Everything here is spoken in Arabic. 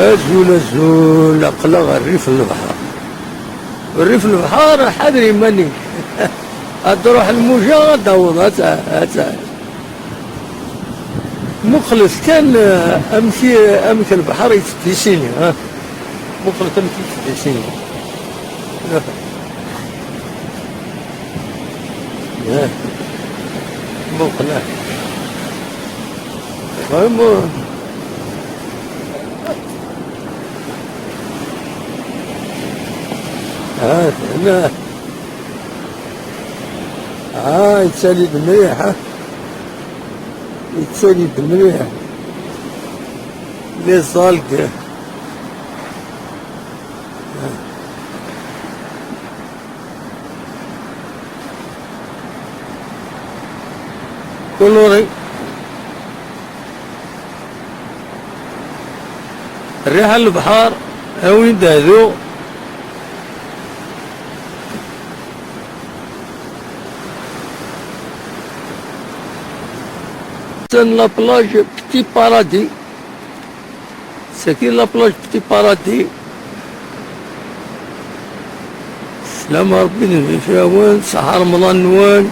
أزول أقلق الريف البحر. الريف البحر حذري ماني تروح الموجة غداوض هتا مخلص كان أمشي البحر يتفيسيني مخلص أمشي يتفيسيني مخلص هنا يتسالي مليح يتسالي مليح لي صالك كلوري الريحة البحار وين دادو la plage Petit Paradis. C'est qui la plage Petit Paradis؟ سلام ربي فيها وين صحة رمضان وين